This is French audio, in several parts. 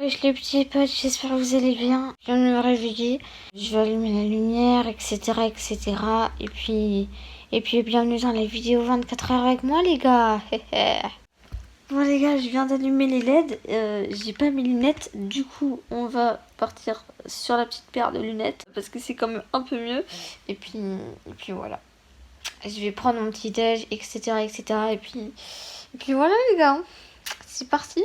Wesh les petits potes, j'espère que vous allez bien. Je viens de me réveiller, je vais allumer la lumière, etc. etc. Et puis bienvenue dans la vidéo 24 heures avec moi les gars. Bon les gars, je viens d'allumer les LED, j'ai pas mes lunettes, du coup on va partir sur la petite paire de lunettes parce que c'est quand même un peu mieux. Et puis voilà, je vais prendre mon petit déj, etc. etc. Et puis voilà les gars, c'est parti.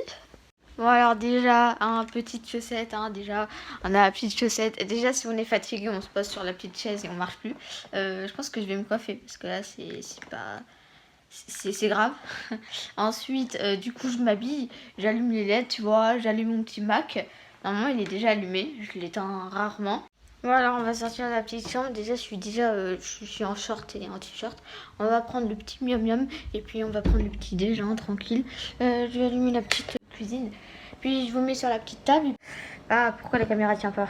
Bon alors déjà, petite chaussette, déjà, on a la petite chaussette. Déjà si on est fatigué, on se pose sur la petite chaise et on marche plus. Je pense que je vais me coiffer parce que là c'est pas... C'est grave. Ensuite, du coup je m'habille, j'allume les LED, tu vois, j'allume mon petit Mac. Normalement il est déjà allumé, je l'éteins rarement. Voilà, on va sortir de la petite chambre. Déjà, je suis en short et en t-shirt. On va prendre le petit miam miam et puis on va prendre le petit déj, tranquille. Je vais allumer la petite cuisine. Puis je vous mets sur la petite table. Ah, pourquoi la caméra tient pas?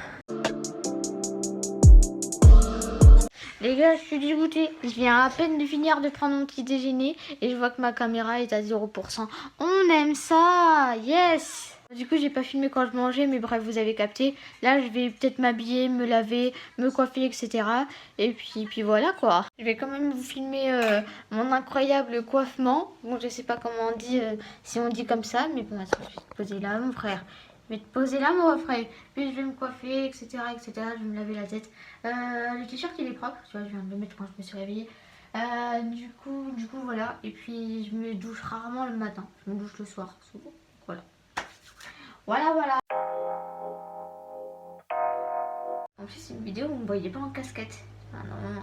Les gars, je suis dégoûtée. Je viens à peine de finir de prendre mon petit déjeuner et je vois que ma caméra est à 0%. On aime ça, yes! Du coup, j'ai pas filmé quand je mangeais, mais bref, vous avez capté. Là, je vais peut-être m'habiller, me laver, me coiffer, etc. Et puis voilà quoi. Je vais quand même vous filmer mon incroyable coiffement. Bon, je sais pas comment on dit, si on dit comme ça, mais bon, attends, je vais te poser là, mon frère. Je vais te poser là, mon frère. Puis je vais me coiffer, etc., etc. Je vais me laver la tête. Le t-shirt, il est propre. Tu vois, je viens de le mettre quand je me suis réveillée. Du coup, voilà. Et puis, je me douche rarement le matin. Je me douche le soir, souvent. Voilà. Voilà. En plus, c'est une vidéo où vous me voyez pas en casquette. Ah non.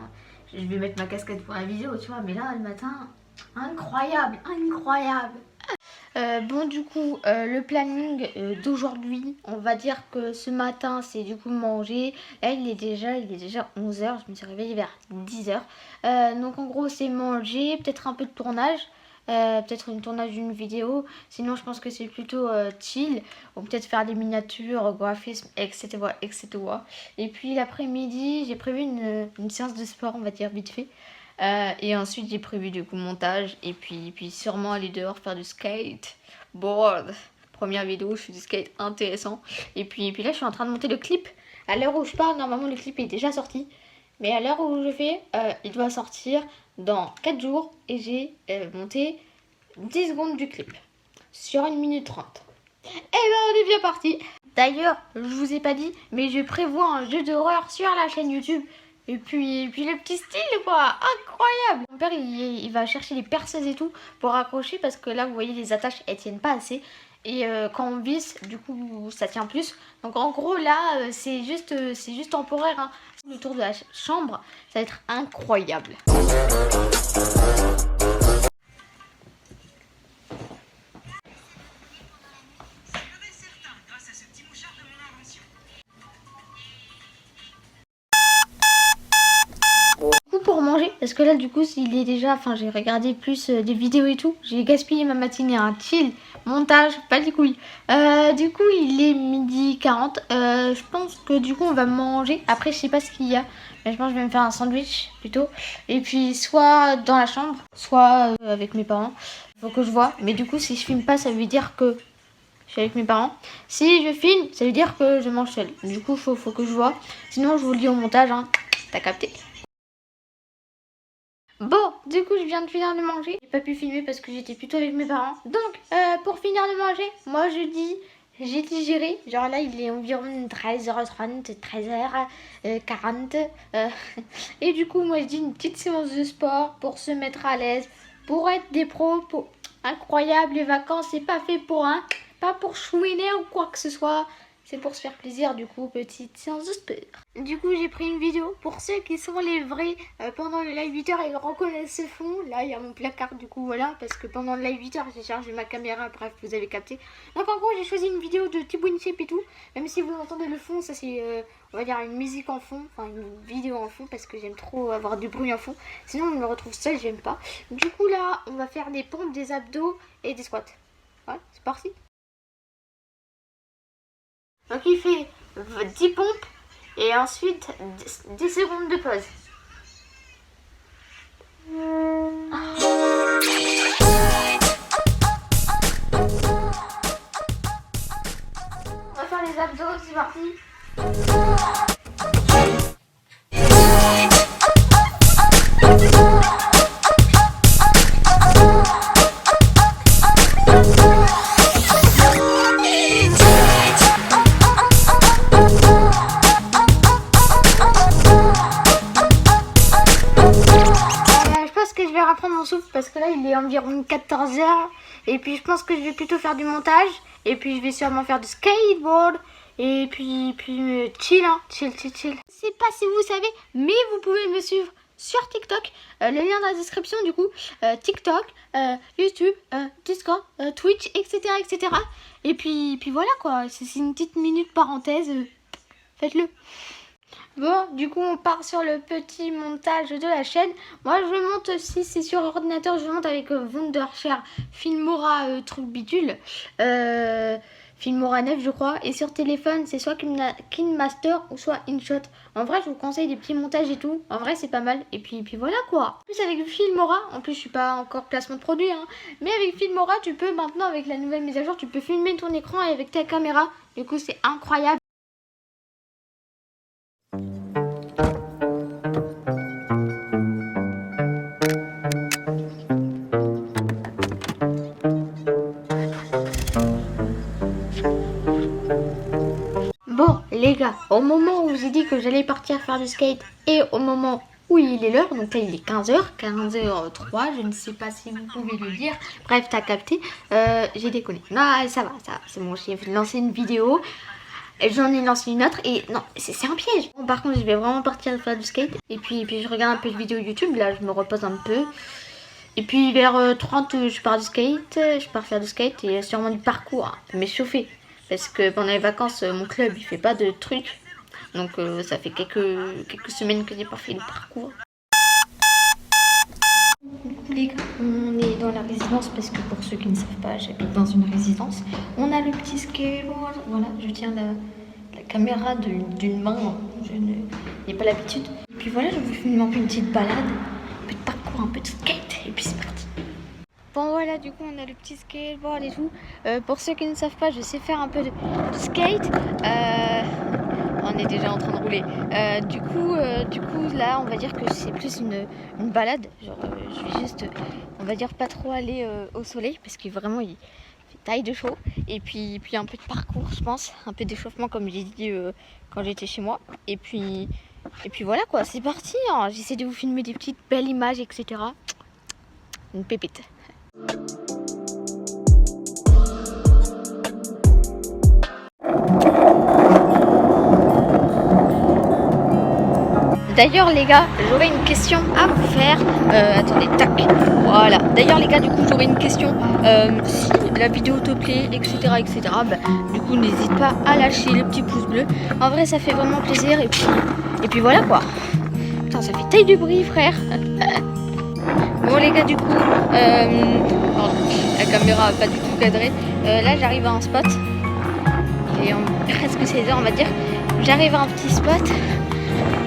Je vais mettre ma casquette pour la vidéo, tu vois. Mais là, le matin, incroyable. Bon du coup le planning d'aujourd'hui, on va dire que ce matin c'est du coup manger. Là il est déjà 11h, je me suis réveillée vers 10h. Donc en gros c'est manger, peut-être un peu de tournage, peut-être une tournage d'une vidéo. Sinon je pense que c'est plutôt chill, ou peut-être faire des miniatures, graphisme, etc. Et puis l'après-midi j'ai prévu une séance de sport, on va dire vite fait. Et ensuite j'ai prévu du coup montage et puis sûrement aller dehors faire du skate board. Première vidéo, je fais du skate intéressant. Et puis là je suis en train de monter le clip. À l'heure où je parle, normalement le clip est déjà sorti. Mais à l'heure où je fais, il doit sortir dans 4 jours. Et j'ai monté 10 secondes du clip sur 1 minute 30. Et ben on est bien parti. D'ailleurs, je vous ai pas dit, mais je prévois un jeu d'horreur sur la chaîne YouTube. Et puis le petit style quoi, incroyable. Mon père il va chercher les perceuses et tout pour accrocher parce que là vous voyez les attaches elles tiennent pas assez. Et quand on visse du coup ça tient plus. Donc en gros là c'est juste temporaire. Le tour de la chambre ça va être incroyable. Pour manger parce que là du coup il est déjà, j'ai regardé plus des vidéos et tout, j'ai gaspillé ma matinée à chill, montage, pas les couilles. Du coup il est 12h40, je pense que du coup on va manger, après je sais pas ce qu'il y a, mais je pense que je vais me faire un sandwich plutôt, et puis soit dans la chambre, soit avec mes parents, faut que je vois, mais du coup si je filme pas ça veut dire que je suis avec mes parents. Si je filme ça veut dire que je mange seule, du coup faut que je vois, sinon je vous le dis au montage, t'as capté. Bon, du coup, je viens de finir de manger. J'ai pas pu filmer parce que j'étais plutôt avec mes parents. Donc, pour finir de manger, moi je dis, j'ai digéré. Genre là, il est environ 13h30, 13h40. Et du coup, moi je dis une petite séance de sport pour se mettre à l'aise, pour être des pros. Incroyable, les vacances, c'est pas fait pour pas pour chouiner ou quoi que ce soit. C'est pour se faire plaisir, du coup, petite séance de sport. Du coup, j'ai pris une vidéo pour ceux qui sont les vrais pendant le live 8h et reconnaissent ce fond. Là, il y a mon placard, du coup, voilà, parce que pendant le live 8h, j'ai chargé ma caméra, bref, vous avez capté. Donc, en gros, j'ai choisi une vidéo de Thibaut InShape et tout. Même si vous entendez le fond, ça c'est, on va dire, une musique en fond, enfin, une vidéo en fond, parce que j'aime trop avoir du bruit en fond. Sinon, on me retrouve seul, j'aime pas. Du coup, là, on va faire des pompes, des abdos et des squats. Ouais, c'est parti. Donc il fait 10 pompes et ensuite 10 secondes de pause. faire les abdos, c'est parti. Je vais reprendre mon souffle parce que là il est environ 14 heures et puis je pense que je vais plutôt faire du montage et puis je vais sûrement faire du skateboard et puis chill hein, chill. Je sais pas si vous savez mais vous pouvez me suivre sur TikTok, le lien dans la description du coup, TikTok, YouTube, Discord, Twitch, etc. Et puis voilà quoi, c'est une petite minute parenthèse, faites-le. Bon, du coup, on part sur le petit montage de la chaîne. Moi, je monte, si c'est sur ordinateur, je monte avec Wondershare Filmora truc bidule. Filmora 9, je crois. Et sur téléphone, c'est soit KineMaster ou soit InShot. En vrai, je vous conseille des petits montages et tout. En vrai, c'est pas mal. Et puis voilà quoi. En plus, avec Filmora, en plus, je suis pas encore placement de produit, hein. Mais avec Filmora, tu peux maintenant, avec la nouvelle mise à jour, tu peux filmer ton écran avec ta caméra. Du coup, c'est incroyable. Bon les gars, au moment où j'ai dit que j'allais partir faire du skate et au moment où il est l'heure, donc là il est 15h, 15h03, je ne sais pas si vous pouvez le dire, bref t'as capté, j'ai déconné. Non ça va, c'est bon, j'ai lancé une vidéo, j'en ai lancé une autre et non, c'est un piège. Bon, par contre je vais vraiment partir faire du skate et puis je regarde un peu de vidéos YouTube, là je me repose un peu. Et puis vers 30 je pars faire du skate et sûrement du parcours, hein, pour m'échauffer. Parce que pendant les vacances, mon club il fait pas de trucs. Donc ça fait quelques semaines que j'ai pas fait le parcours. Coucou les gars, on est dans la résidence parce que pour ceux qui ne savent pas, j'habite dans une résidence. On a le petit skateboard, voilà, je tiens la caméra d'une main, je n'ai pas l'habitude. Et puis voilà, je vous filme un peu une petite balade, un peu de parcours, un peu de skate et puis c'est parti. Bon voilà, du coup on a le petit skateboard et tout. Pour ceux qui ne savent pas, je sais faire un peu de skate. On est déjà en train de rouler. Du coup là on va dire que c'est plus une balade. Genre je vais juste, on va dire pas trop aller au soleil parce que vraiment il fait taille de chaud. Et puis un peu de parcours je pense, un peu d'échauffement comme j'ai dit quand j'étais chez moi. Et puis voilà quoi, c'est parti hein. J'essaie de vous filmer des petites belles images etc. Une pépite. D'ailleurs les gars, j'aurais une question à vous faire. Attendez, tac. Voilà. D'ailleurs les gars, du coup j'aurais une question. Si la vidéo te plaît, etc. Bah, du coup n'hésite pas à lâcher le petit pouce bleu. En vrai ça fait vraiment plaisir. Et puis voilà quoi. Putain, ça fait taille de bruit frère. Bon les gars, du coup, pardon, la caméra n'a pas du tout cadré. Là j'arrive à un spot. Il est presque 16h on va dire. J'arrive à un petit spot.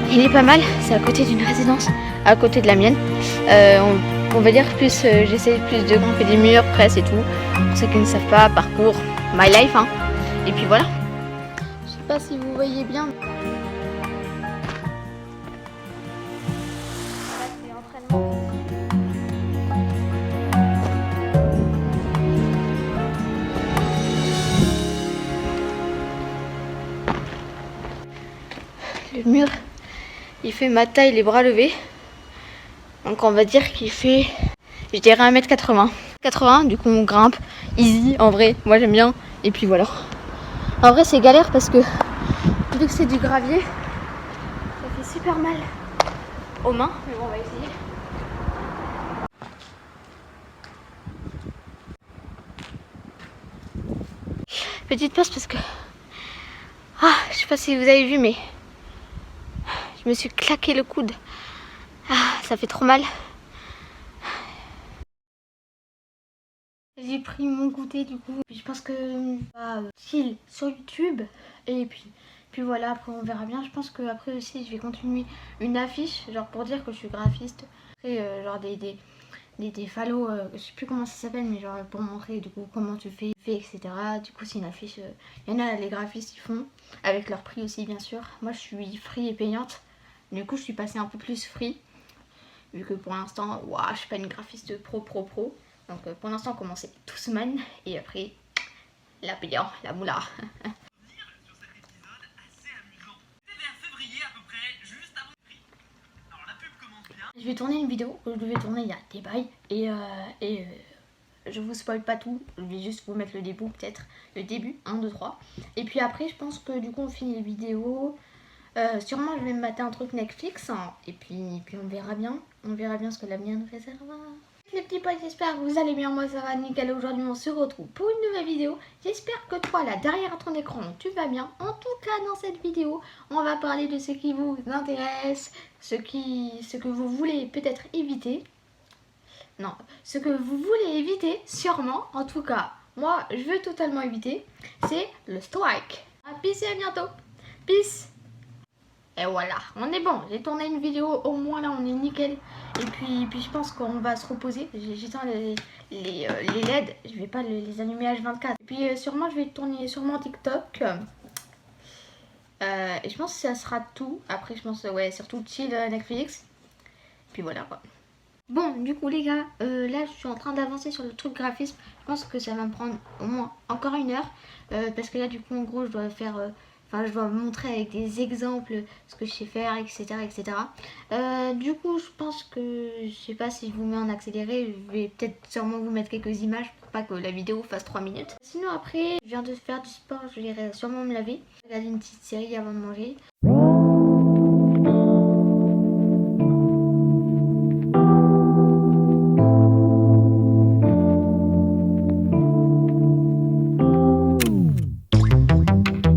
Il est pas mal, c'est à côté d'une résidence, à côté de la mienne. On va dire plus, j'essaie plus de grimper des murs, presse et tout. Pour ceux qui ne savent pas, parcours, my life hein. Et puis voilà. Je sais pas si vous voyez bien. Le mur, il fait ma taille, les bras levés. Donc on va dire qu'il fait, je dirais 1m80. 80, du coup on grimpe, easy, en vrai, moi j'aime bien. Et puis voilà. En vrai c'est galère parce que vu que c'est du gravier, ça fait super mal aux mains. Mais bon on va essayer. Petite pause parce que... je sais pas si vous avez vu mais... Je me suis claqué le coude. Ça fait trop mal. J'ai pris mon goûter du coup. Je pense que chill sur YouTube. Et puis voilà, après on verra bien. Je pense que après aussi je vais continuer une affiche. Genre pour dire que je suis graphiste. Et genre des phallos, je sais plus comment ça s'appelle, mais genre pour montrer du coup comment tu fais, etc. Du coup c'est une affiche, il y en a les graphistes ils font, avec leur prix aussi bien sûr. Moi je suis free et payante, du coup je suis passée un peu plus free, vu que pour l'instant, waouh, je suis pas une graphiste pro. Donc pour l'instant on commençait tout semaine, et après la payant, la moula. Je vais tourner une vidéo que je devais tourner il y a des bails, et je vous spoil pas tout, je vais juste vous mettre le début peut-être, le début, 1, 2, 3. Et puis après je pense que du coup on finit les vidéos, sûrement je vais me mater un truc Netflix, hein, et puis on verra bien ce que l'avenir nous réserve. Les petits potes, j'espère que vous allez bien, moi ça va nickel. Aujourd'hui on se retrouve pour une nouvelle vidéo. J'espère que toi là derrière ton écran tu vas bien. En tout cas dans cette vidéo on va parler de ce qui vous intéresse, ce que vous voulez peut-être éviter. Non, ce que vous voulez éviter sûrement, en tout cas moi je veux totalement éviter, c'est le strike. Peace et à bientôt. Peace. Et voilà, on est bon, j'ai tourné une vidéo, au moins là on est nickel. Et puis je pense qu'on va se reposer. J'éteins les LED, je vais pas les allumer H24. Et puis sûrement je vais tourner sûrement TikTok. Et je pense que ça sera tout. Après je pense, ouais, surtout chill Netflix. Puis voilà quoi. Bon, du coup les gars, là je suis en train d'avancer sur le truc graphisme. Je pense que ça va me prendre au moins encore 1 heure. Parce que là du coup en gros je dois faire... Enfin, je dois vous montrer avec des exemples ce que je sais faire, etc. etc. Du coup, je pense que, je sais pas si je vous mets en accéléré, je vais peut-être sûrement vous mettre quelques images pour pas que la vidéo fasse 3 minutes. Sinon après, je viens de faire du sport, je vais sûrement me laver, regarder une petite série avant de manger.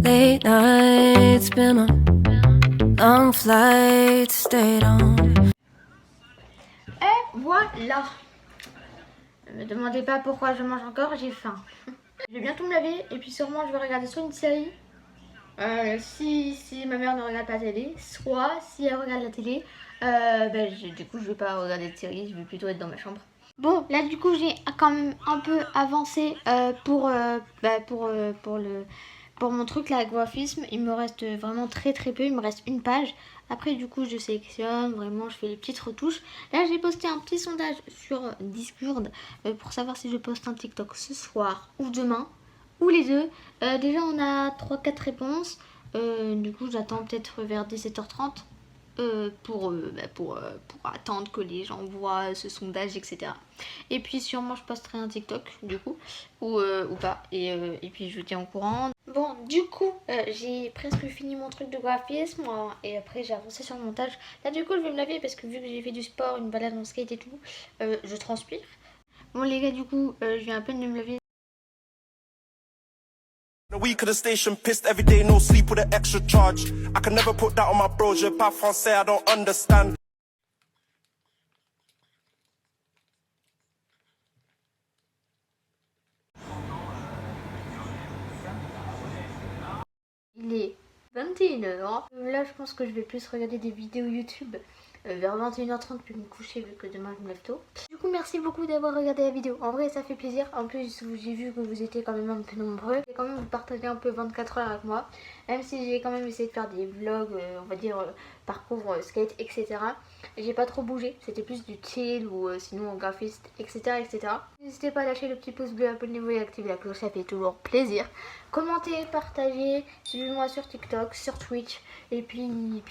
Late nights, been on long flights, stayed on. Et voilà. Ne me demandez pas pourquoi je mange encore, j'ai faim. Je vais bientôt me laver et puis sûrement je vais regarder soit une série, si ma mère ne regarde pas la télé, soit si elle regarde la télé, du coup je vais pas regarder de série, je vais plutôt être dans ma chambre. Bon, là du coup j'ai quand même un peu avancé pour mon truc là, graphisme. Il me reste vraiment très peu, il me reste une page. Après du coup je sélectionne, vraiment je fais les petites retouches. Là j'ai posté un petit sondage sur Discord pour savoir si je poste un TikTok ce soir ou demain, ou les deux. Déjà on a 3-4 réponses, du coup j'attends peut-être vers 17h30. Pour attendre que les gens voient ce sondage, etc. Et puis sûrement je posterai un TikTok du coup, ou pas, et puis je vous tiens au courant. Bon, du coup j'ai presque fini mon truc de graphisme, et après j'ai avancé sur le montage. Là du coup je vais me laver parce que vu que j'ai fait du sport, une balade en skate et tout, je transpire. Bon les gars, du coup je viens à peine de me lever. A week of the station, pissed every day, no sleep with an extra charge. I can never put that on my bro, je parle français, I don't understand. Il est 21h. Là je pense que je vais plus regarder des vidéos YouTube vers 21h30 puis me coucher vu que demain je me lève tôt. Du coup merci beaucoup d'avoir regardé la vidéo, en vrai ça fait plaisir. En plus j'ai vu que vous étiez quand même un peu nombreux. J'ai quand même vous partager un peu 24 heures avec moi, même si j'ai quand même essayé de faire des vlogs, on va dire parcours skate, etc. J'ai pas trop bougé, c'était plus du chill ou sinon en graphiste, etc. etc. N'hésitez pas à lâcher le petit pouce bleu, abonnez-vous et activez la cloche, ça fait toujours plaisir. Commentez, partagez, suivez-moi sur TikTok, sur Twitch, et puis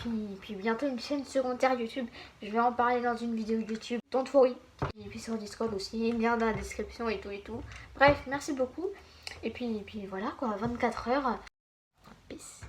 bientôt une chaîne secondaire YouTube. Je vais en parler dans une vidéo YouTube, don't worry. Et puis sur Discord aussi, lien dans la description et tout. Bref, merci beaucoup. Et puis voilà quoi, 24 heures. Peace.